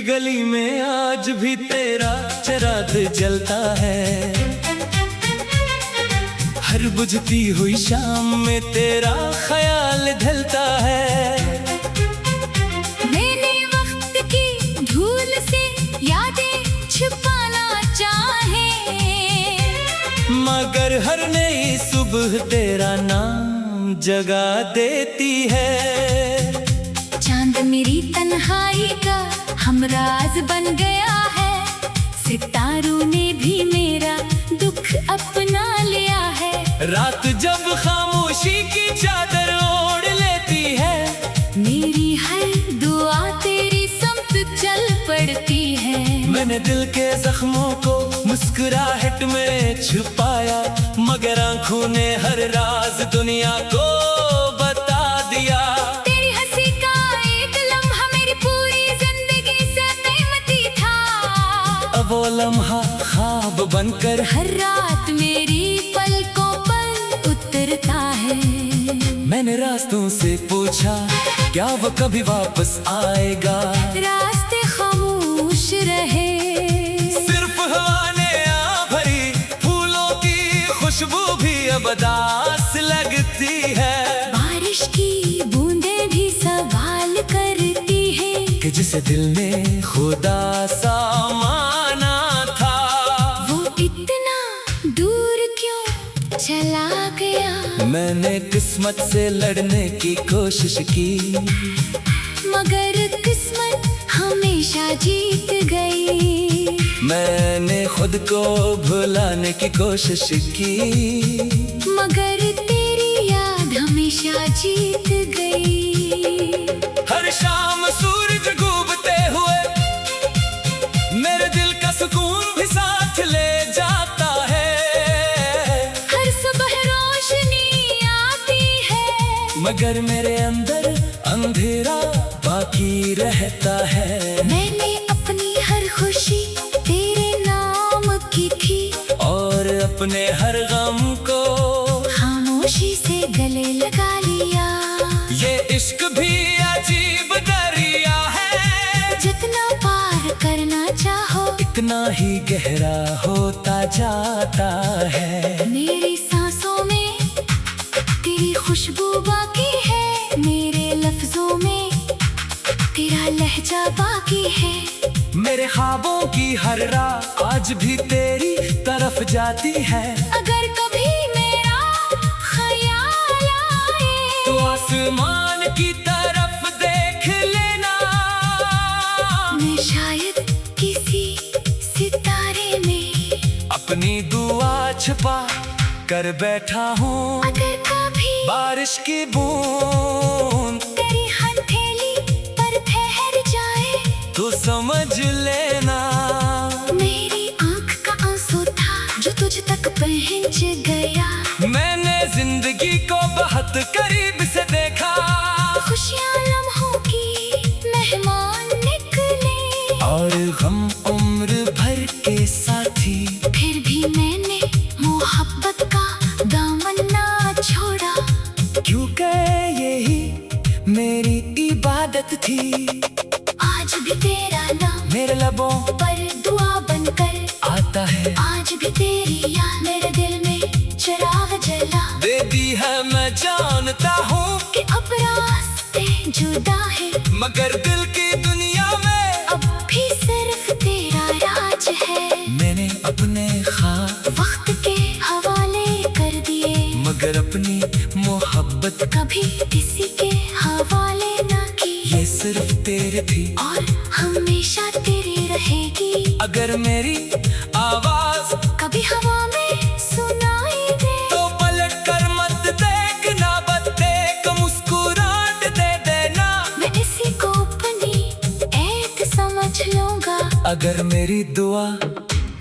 की गली में आज भी तेरा चिराग जलता है। हर बुझती हुई शाम में तेरा ख्याल ढलता है। मैंने वक्त की धूल से यादें छुपाना चाहे, मगर हर नई सुबह तेरा नाम जगा देती है। चांद मेरी तन्हाई का हमराज बन गया है। सितारों ने भी मेरा दुख अपना लिया है। रात जब खामोशी की चादर ओढ़ लेती है, मेरी हर दुआ तेरी समत चल पड़ती है। मैंने दिल के जख्मों को मुस्कुराहट में छुपाया, मगर आंखों ने हर राज दुनिया को बता दिया। तेरी हंसी का एक लम्हा मेरी पूरी जिंदगी से कीमती था। अब वो लम्हा ख्वाब बनकर हर रात मेरी पलकों पर उतरता है। मैंने रास्तों से पूछा, क्या वो कभी वापस आएगा? रास्ते खामोश रहे, सिर्फ हवा ने आ भरी, फूलों की खुशबू भी अब उदास लगती है। बारिश की बूंदें भी सवाल करती है कि जिसे दिल ने खुदा सा माना था, वो इतना दूर क्यों चला गया। मैंने किस्मत से लड़ने की कोशिश की, मगर किस्मत हमेशा जीत गई। मैंने खुद को भुलाने की कोशिश की, मगर तेरी याद हमेशा जीत गई। हर शाम सूरज डूबते हुए मेरे दिल का सुकून भी साथ ले जाता है। हर सुबह रोशनी आती है, मगर मेरे अंदर अंधेरा बाकी रहता है। मैंने अपनी हर खुशी तेरे नाम की थी, और अपने हर गम को खामोशी से गले लगा लिया। ये इश्क भी अजीब दरिया है, जितना पार करना चाहो इतना ही गहरा होता जाता है। मेरी सांसों में तेरी खुशबू बाकी है, मेरे लफ्जों में तेरा लहजा बाकी है। मेरे ख्वाबों की हर राह आज भी तेरी तरफ जाती है। अगर कभी मेरा ख्याल आए तो आसमान की तरफ देख लेना, मैं शायद किसी सितारे में अपनी दुआ छुपा कर बैठा हूँ। अगर कभी बारिश की बूंद तेरी हथेली पर ठहर जाए, तो समझ लेना मेरी आंख का आंसू था जो तुझ तक पहुंच गया। मैंने जिंदगी को बहुत करीब से देखा, खुशियाँ लम्हों की मेहमान निकले, और गम उम्र भर के साथी। फिर भी मैंने मोहब्बत का दामन ना छोड़ा, क्योंकि यही मेरी इबादत थी। आज भी तेरा नाम मेरे लबों पर दुआ बनकर आता है, आज भी तेरी याद मेरे दिल में चिराग जला। दे दी है मैं जानता हूँ कि अब रास्ते जुदा है, मगर दिल की दुनिया में अब भी सिर्फ तेरा राज है। मैंने अपने ख्वाब वक्त के हवाले कर दिए, मगर अपनी मोहब्बत कभी किसी के हवाले ना की। ये सिर्फ तेरे थी और हमेशा तेरी रहेगी। अगर मेरी आवाज कभी हवा में सुनाई दे, तो पलट कर मत देखना, बस देख मुस्कुराहट दे देना। मैं इसी को अपनी ऐत समझ लूंगा। अगर मेरी दुआ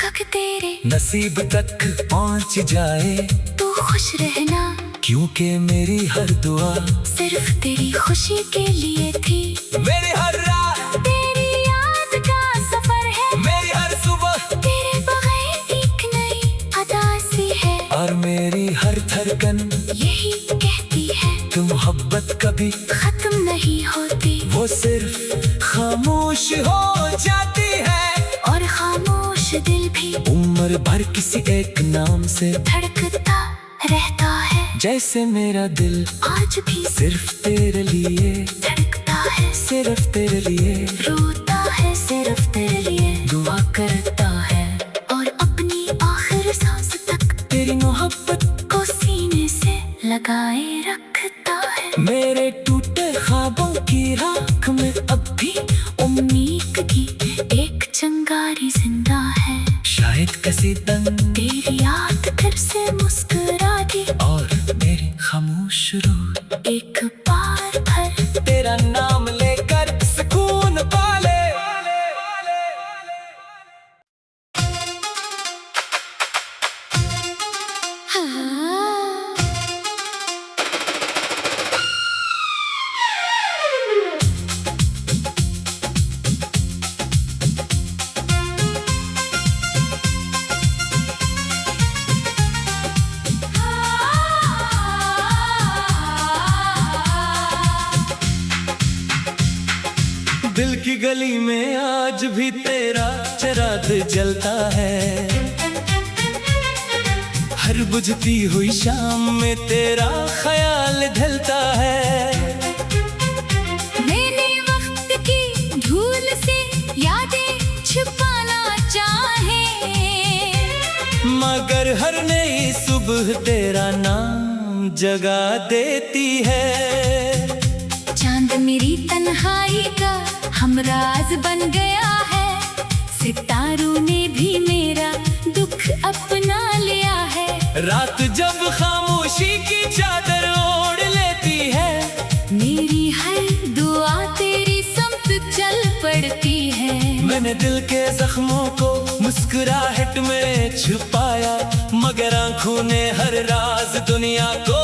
कब तेरे नसीब तक पहुंच जाए, तू खुश रहना, क्योंकि मेरी हर दुआ सिर्फ तेरी खुशी के लिए थी। मेरी हर रात तेरी याद का सफर है, मेरी हर सुबह तेरे बगैर एक नई अदा सी है। और मेरी हर धड़कन यही कहती है कि मोहब्बत कभी खत्म नहीं होती। वो सिर्फ खामोश खामोश हो जाती है, और खामोश दिल भी उम्र भर किसी एक नाम से धड़कता रहता है। जैसे मेरा दिल आज भी सिर्फ तेरे लिए धड़कता है, सिर्फ तेरे लिए रोता है सिर्फ तेरे लिए, दुआ करता है और अपनी आखिर सांस तक तेरी मोहब्बत को सीने से लगाए रखता है। मेरे टूटे ख्वाबों की राख में अब भी उम्मीद की एक चिंगारी जिंदा है। शायद किसी दिन तेरी याद फिर से मुस्कुरा दी, और मेरी खामोश रूह एक बार भर तेरा नाम लेकर सुकून पाले। दिल की गली में आज भी तेरा चिराग जलता है, हर बुझती हुई शाम में तेरा ख्याल ढलता है। मैंने वक्त की धूल से यादें छुपाना चाहे, मगर हर नई सुबह तेरा नाम जगा देती है। चांद मेरी तन्हाई का हमराज बन गया है, सितारों ने भी मेरा दुख अपना लिया है। रात जब खामोशी की चादर ओढ़ लेती है, मेरी हर दुआ तेरी समत चल पड़ती है। मैंने दिल के जख्मों को मुस्कुराहट में छुपाया, मगर आंखों ने हर राज दुनिया को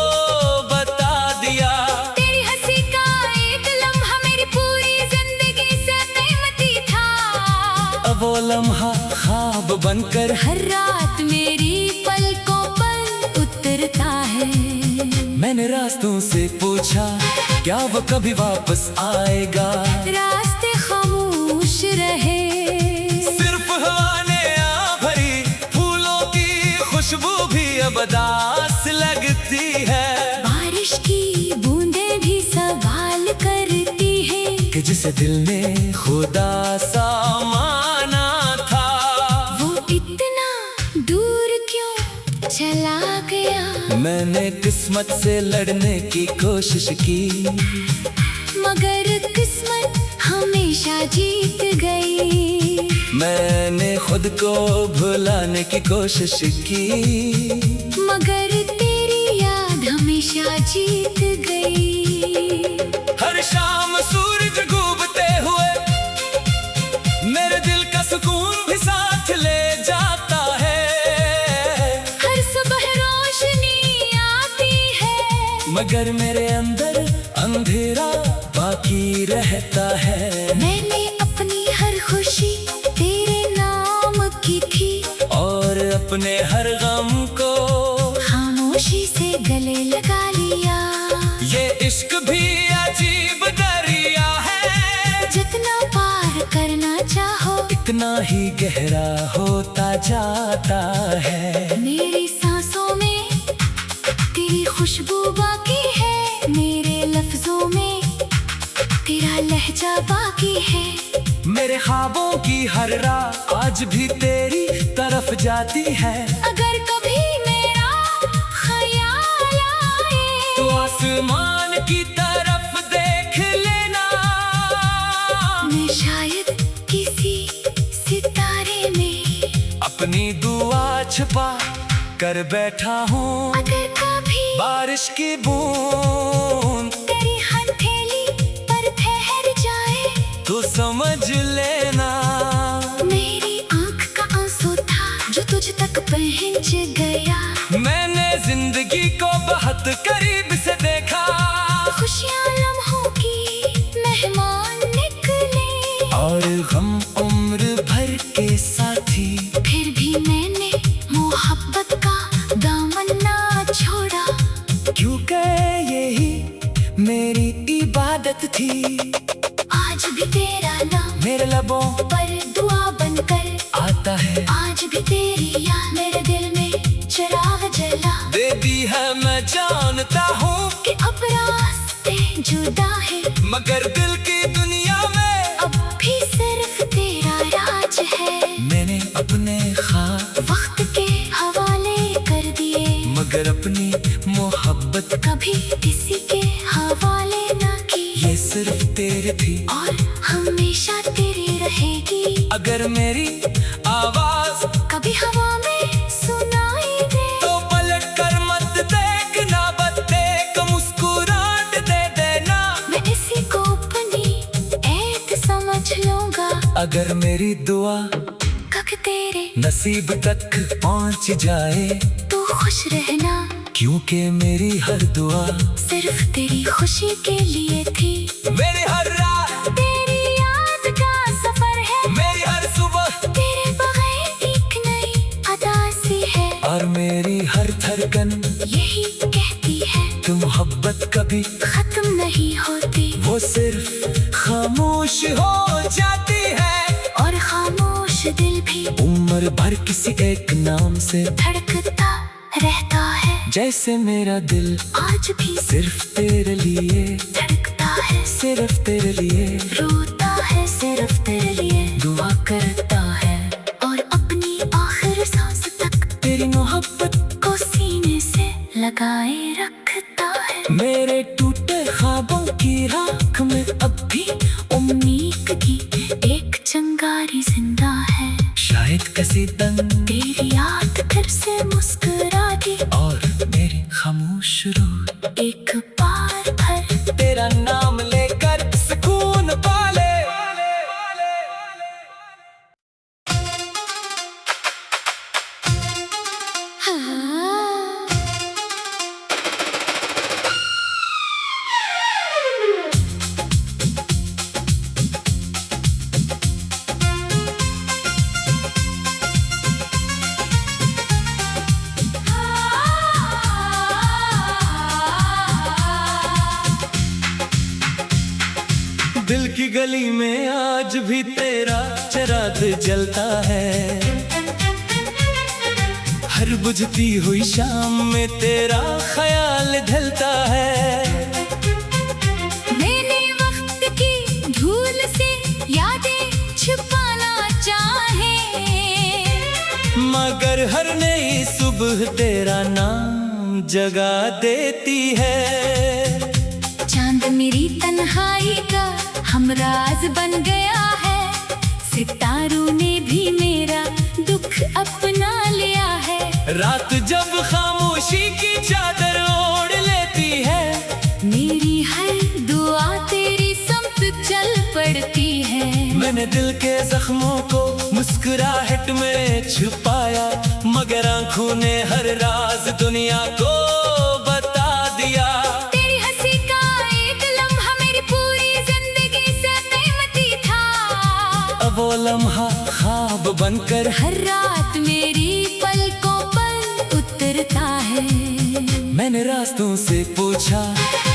बता दिया। तेरी हंसी का एक लम्हा मेरी पूरी जिंदगी से कीमती था, अब वो लम्हा ख्वाब बनकर हर रात मेरी पलकों पर उतरता है। मैंने रास्तों से पूछा क्या वो कभी वापस आएगा, रास्ते खामोश रहे, सिर्फ हवा ने आ भरी, फूलों की खुशबू भी अब उदास लगती है। बारिश की बूंदें भी सवाल करती हैं कि जिसे दिल ने खुदा सा माना था, वो इतना दूर क्यों चला गया। मैंने किस्मत से लड़ने की कोशिश की, मगर किस्मत हमेशा जीत गई। मैंने खुद को भुलाने की कोशिश की, मगर तेरी याद हमेशा जीत गई। हर शाम सूरज डूबते हुए मेरे दिल का सुकून भी साथ ले जाता है। हर सुबह रोशनी आती है, मगर मेरे अंदर अंधेरा बाकी रहता है। मैंने अपनी हर खुशी तेरे नाम की थी, और अपने हर गम को खामोशी से गले लगा लिया। ये इश्क भी अजीब दरिया है, जितना पार करना चाहो इतना ही गहरा होता जाता है। मेरी सांसों में तेरी खुशबू बाकी है, मेरे लफ्जों में तेरा लहजा बाकी है। मेरे ख्वाबों की हर रात आज भी तेरी तरफ जाती है। अगर कभी मेरा ख्याल आए तो आसमान की तरफ देख लेना, मैं शायद किसी सितारे में अपनी दुआ छुपा कर बैठा हूँ। अगर कभी बारिश की बूंद तेरी हथेली पर ठहर जाए तो समझ लेना, मेरी आंख का आंसू था जो तुझ तक पहुंच गया। मैंने जिंदगी को बहुत करीब से देखा, खुशियाँ लम्हों की मेहमान निकले, और गम उम्र भर के साथी। फिर भी मैंने मोहब्बत का दामन ना छोड़ा, क्योंकि यही मेरी इबादत थी। आज भी तेरा नाम मेरे जुदा है, मगर दिल की दुनिया में अब भी सिर्फ तेरा राज है। मैंने अपने ख्वाब वक्त के हवाले कर दिए, मगर अपनी मोहब्बत कभी किसी के हवाले ना की। ये सिर्फ तेरे थी और हमेशा तेरी रहेगी। अगर मेरी आवाज कभी हवा में सुनाई दे, तो पलट कर मत देखना, बस देख मुस्कुराहट दे देना। मैं इसी को अपनी ऐत समझ लूंगा। अगर मेरी दुआ कब तेरे नसीब तक पहुंच जाए, तू खुश रहना, क्योंकि मेरी हर दुआ सिर्फ तेरी खुशी के लिए थी। मेरी हर रात तेरी याद का सफर है, मेरी हर सुबह तेरे बगैर एक नई अदा सी है। और मेरी हर धड़कन यही कहती है कि मोहब्बत कभी खत्म नहीं होती। वो सिर्फ खामोश हो जाती है। और खामोश दिल भी उम्र भर किसी एक नाम से धड़कता रहता है, जैसे मेरा दिल आज भी सिर्फ तेरे लिए धड़कता है, सिर्फ तेरे लिए रोता है सिर्फ तेरे लिए, दुआ करता है और अपनी आखिर सांस तक तेरी मोहब्बत को सीने से लगाए रखता है। मेरे टूटे ख्वाबों की राख में अब भी उम्मीद की एक चिंगारी जिंदा है। शायद किसी दिन तेरी याद फिर से मुस्कुरा दी, और मेरी खामोश रूह एक बार फिर तेरा नाम लेकर सुकून पाले। दिल की गली में आज भी तेरा चिराग जलता है, हर बुझती हुई शाम में तेरा ख्याल ढलता है। मैंने वक्त की धूल से यादें छुपाना चाहे, मगर हर नई सुबह तेरा नाम जगा देती है। चांद मेरी तन्हाई का हमराज बन गया है, सितारों ने भी मेरा दुख अपना लिया है। रात जब खामोशी की चादर ओढ़ लेती है, मेरी हर दुआ तेरी समत चल पड़ती है। मैंने दिल के जख्मों को मुस्कुराहट में छुपाया, मगर आंखों ने हर राज दुनिया को बता दिया। तेरी हंसी का एक लम्हा मेरी पूरी जिंदगी से कीमती था, अब वो लम्हा ख्वाब बनकर हर रात मेरी पलकों पर उतरता है। मैंने रास्तों से पूछा,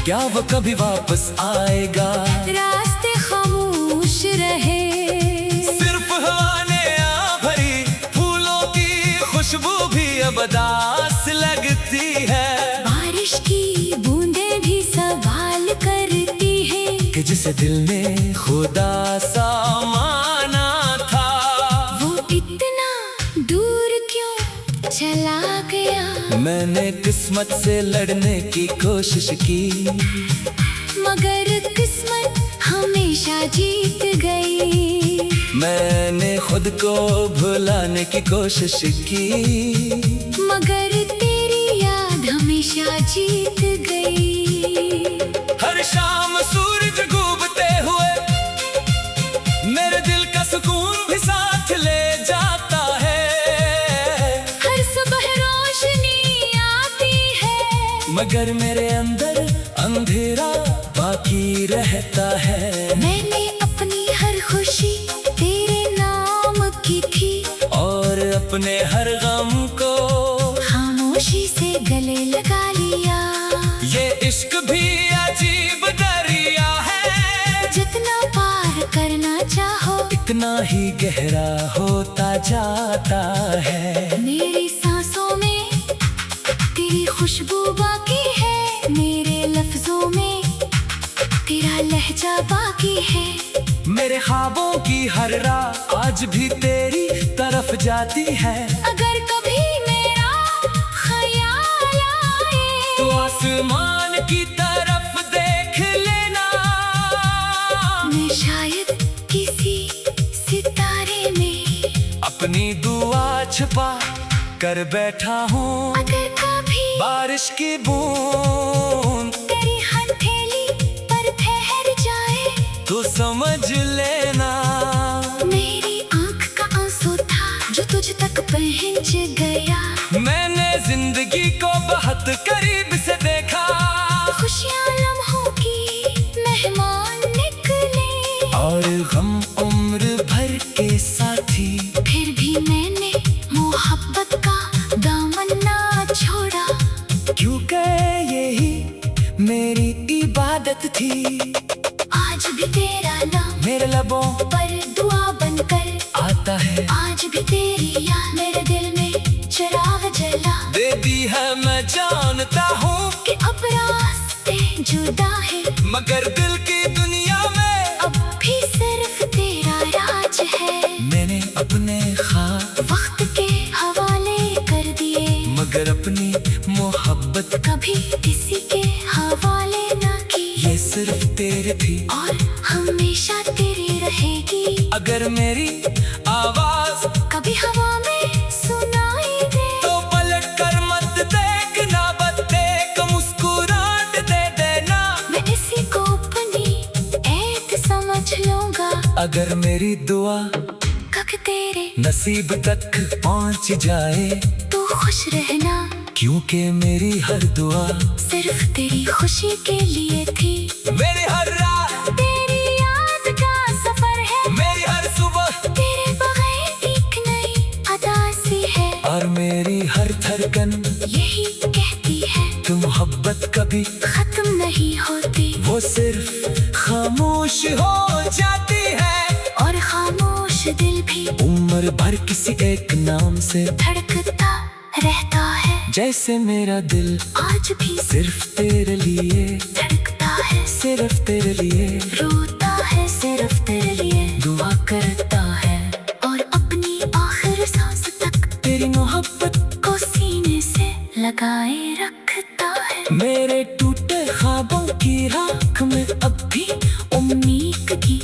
क्या वो कभी वापस आएगा? रास्ते खामोश रहे, सिर्फ हवा ने आ भरी, फूलों की खुशबू भी अब उदास लगती है। बारिश की बूंदें भी सवाल करती है कि जिसे दिल ने खुदा सा माना था, वो इतना दूर क्यों चला गया। मैंने किस्मत से लड़ने की कोशिश की, मगर किस्मत हमेशा जीत गई। मैंने खुद को भुलाने की कोशिश की, मगर तेरी याद हमेशा जीत गई। हर शाम सूरज डूबते हुए मेरे दिल का सुकून भी साथ ले जाता है। हर सुबह रोशनी आती है, मगर मेरे अंदर अंधेरा बाकी रहता है। मैंने अपनी हर खुशी तेरे नाम की थी, और अपने हर गम को खामोशी से गले लगा लिया। ये इश्क भी अजीब दरिया है, जितना पार करना चाहो इतना ही गहरा होता जाता है। मेरी सांसों में तेरी खुशबू बाकी है, मेरे लफ्जों में आज भी तेरी तरफ जाती है। अगर कभी मेरा ख्याल आए तो आसमान की तरफ देख लेना। मैं शायद किसी सितारे में अपनी दुआ छुपा कर बैठा हूँ। अगर कभी बारिश की बूंद तेरी हथेली पर ठहर जाए तो समझ लेना। मेरी आंख का आंसू था जो तुझ तक पहुंच गया। मैंने जिंदगी को बहुत करीब से देखा। खुशियाँ लम्हों की मेहमान निकले और गम उम्र भर के साथी। फिर भी मैंने मोहब्बत का दामन ना छोड़ा। क्योंकि यही मेरी इबादत थी। आज भी तेरा नाम मेरे लबों पर दुआ बनकर आता है। आज भी तेरी याद मेरे दिल में चिराग जला। दे दी है मैं जानता हूँ कि अब रास्ते जुदा है मगर दिल की दुनिया में अब भी सिर्फ तेरा राज है। मैंने अपने ख्वाब वक्त के हवाले कर दिए मगर अपनी मोहब्बत कभी किसी के हवाले ना की। ये सिर्फ तेरे थी और हमेशा तेरी रहेगी। अगर मेरी आवाज कभी हवा में सुनाई दे तो पलट कर मत देखना। बस देख मुस्कुराहट दे देना। मैं इसी को अपनी ऐत समझ लूंगा। अगर मेरी दुआ कब तेरे नसीब तक पहुंच जाए तू खुश रहना। क्योंकि मेरी हर दुआ सिर्फ तेरी खुशी के लिए थी। मेरी हर रात तेरी याद का सफर है। मेरी हर सुबह तेरे बगैर एक नई अदा सी है। और मेरी हर धड़कन यही कहती है कि मोहब्बत कभी खत्म नहीं होती। वो सिर्फ खामोश हो जाती है। और खामोश दिल भी उम्र भर किसी एक नाम से धड़कता रहता है। जैसे मेरा दिल आज भी सिर्फ तेरे लिए धड़कता है। सिर्फ तेरे लिए रोता है सिर्फ तेरे लिए। दुआ करता है और अपनी आखिर सांस तक तेरी मोहब्बत को सीने से लगाए रखता है। मेरे टूटे ख्वाबों की राख में अब भी उम्मीद की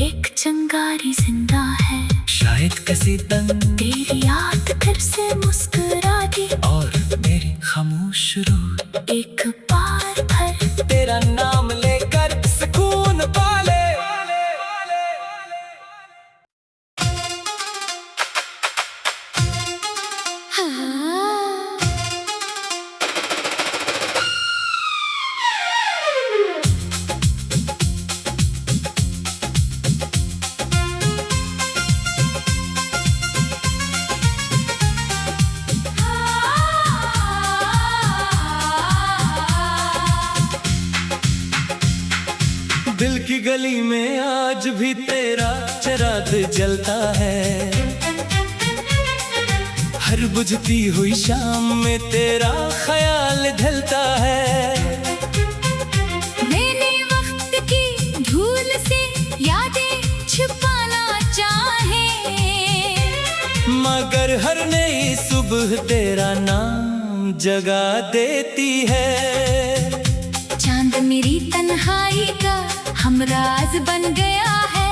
एक चिंगारी जिंदा है। शायद किसी दिन तेरी याद फिर से मुस्कुरा दी और मेरी खामोश रूह एक बार फिर तेरा नाम लेकर सुकून पाले। दिल की गली में आज भी तेरा चिराग जलता है। हर बुझती हुई शाम में तेरा ख्याल ढलता है। मैंने वक्त की धूल से यादें छुपाना चाहे मगर हर नई सुबह तेरा नाम जगा देती है। चांद मेरी तन्हाई का हमराज बन गया है।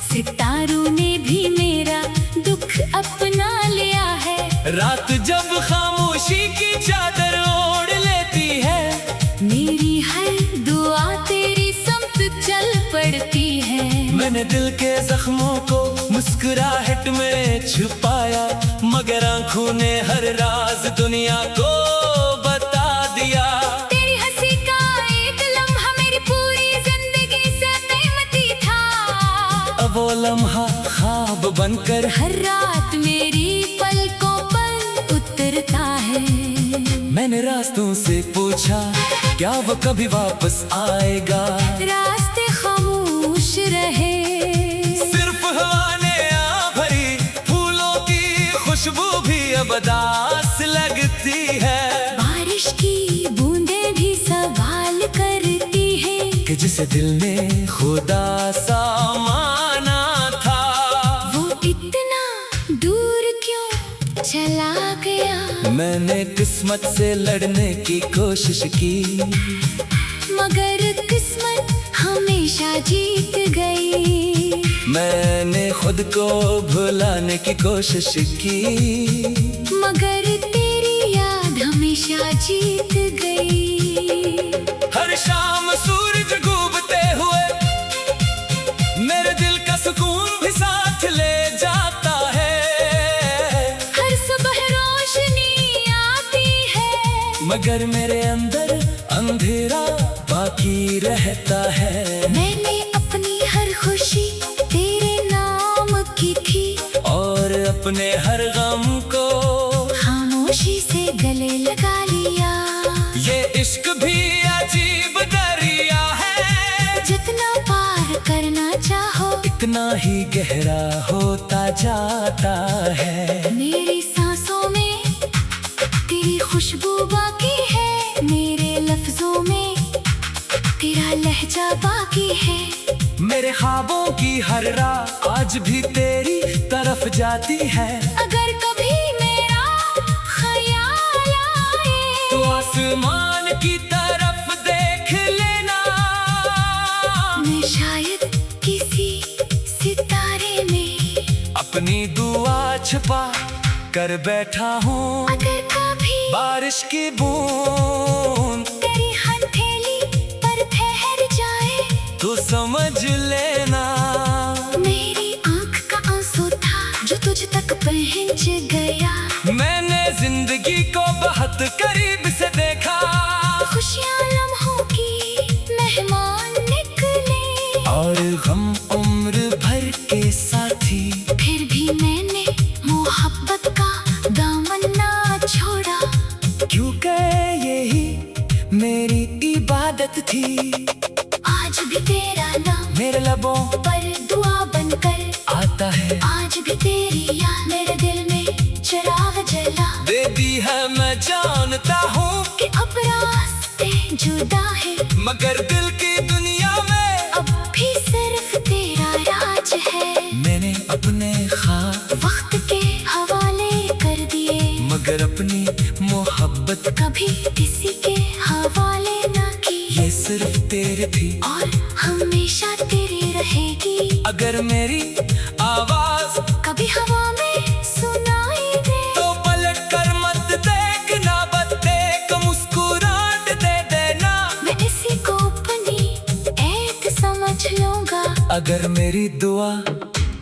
सितारों ने भी मेरा दुख अपना लिया है। रात जब खामोशी की चादर ओढ़ लेती है मेरी हर दुआ तेरी समत चल पड़ती है। मैंने दिल के जख्मों को मुस्कुराहट में छुपाया मगर आंखों ने हर राज दुनिया को बता दिया। तेरी हंसी का एक लम्हा मेरी पूरी जिंदगी से कीमती था। अब वो लम्हा ख्वाब बनकर हर रात मेरी पलकों पर उतरता है। मैंने रास्तों से पूछा क्या वो कभी वापस आएगा। रास्ते खामोश रहे सिर्फ हवा ने आ भरी फूलों की खुशबू भी अब उदास लगती है। बारिश की बूंदें भी सवाल करती है कि जिसे दिल ने खुदा सा माना था वो इतना गया। मैंने किस्मत से लड़ने की कोशिश की, मगर किस्मत हमेशा जीत गई। मैंने खुद को भुलाने की कोशिश की, मगर तेरी याद हमेशा जीत गई। हर शाम सूरज डूबते हुए मेरे दिल का सुकून भी साथ ले जाता है। हर सुबह रोशनी आती है, मगर मेरे अंदर अंधेरा बाकी रहता है। मैंने अपनी हर खुशी तेरे नाम की थी, और अपने हर गम को खामोशी से गले लगा लिया। ये इश्क भी अजीब दरिया है, जितना पार करना चाहो इतना ही गहरा होता जाता है। मेरी सांसों में तेरी खुशबू बाकी है, मेरे लफ्जों में तेरा लहजा बाकी है। मेरे ख्वाबों की हर राह आज भी तेरी तरफ जाती है। अगर कभी मेरा ख्याल आए तो आसमान की तरफ देख लेना, मैं शायद किसी सितारे में अपनी दुआ छुपा कर बैठा हूँ। अगर कभी बारिश की बूंद तेरी हथेली पर ठहर जाए तो समझ लेना, मेरी आंख का आंसू था जो तुझ तक पहुंच गया। मैंने जिंदगी को बहुत करीब से देखा, खुशियाँ लम्हों की मेहमान निकले, और गम उम्र भर के साथी। फिर भी मैंने मोहब्बत का दामन ना छोड़ा, क्योंकि यही मेरी इबादत थी। आज भी तेरा नाम मेरे लबों पर दुआ बनकर आता है, आज भी तेरी याद मेरे दिल में चिराग जला। दे दी है मैं जानता हूँ कि अब रास्ते जुदा है, मगर दिल की दुनिया में अब भी सिर्फ तेरा राज है। मैंने अपने ख्वाब वक्त के हवाले कर दिए, मगर अपनी मोहब्बत कभी किसी के हवाले ना की। ये सिर्फ तेरे थी और हमेशा तेरी रहेगी। अगर मेरी आवाज कभी हवा में सुनाई दे तो पलट कर मत देखना, बस देख मुस्कुराहट दे देना। मैं इसी को अपनी ऐत समझ लूंगा। अगर मेरी दुआ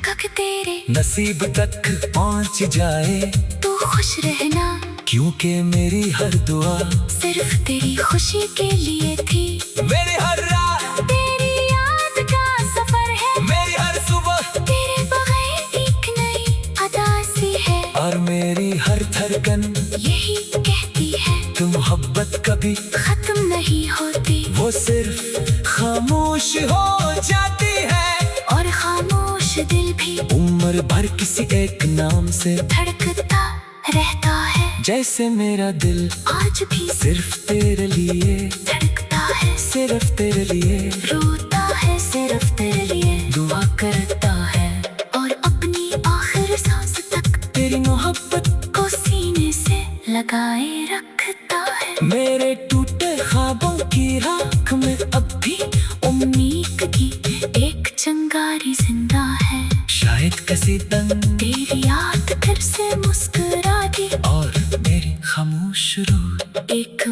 कब तेरे नसीब तक पहुंच जाए तू खुश रहना, क्योंकि मेरी हर दुआ सिर्फ तेरी खुशी के लिए थी। मेरी हर रात तेरी याद का सफर है, मेरी हर सुबह तेरे बगैर एक नई अदा सी है। और मेरी हर धड़कन यही कहती है कि मोहब्बत कभी खत्म नहीं होती, वो सिर्फ खामोश हो जाती है। और खामोश दिल भी उम्र भर किसी एक नाम से धड़कता रहता है। जैसे मेरा दिल आज भी सिर्फ तेरे लिए धड़कता है, सिर्फ तेरे लिए रोता है सिर्फ तेरे लिए, दुआ करता है, और अपनी आखिर सांस तक तेरी मोहब्बत को सीने से लगाए रखता है। मेरे टूटे ख्वाबों की राख में अब भी उम्मीद की एक चिंगारी जिंदा है। शायद किसी दिन तेरी याद फिर से मुस्कुरा दी, और मेरी खामोश रूह एक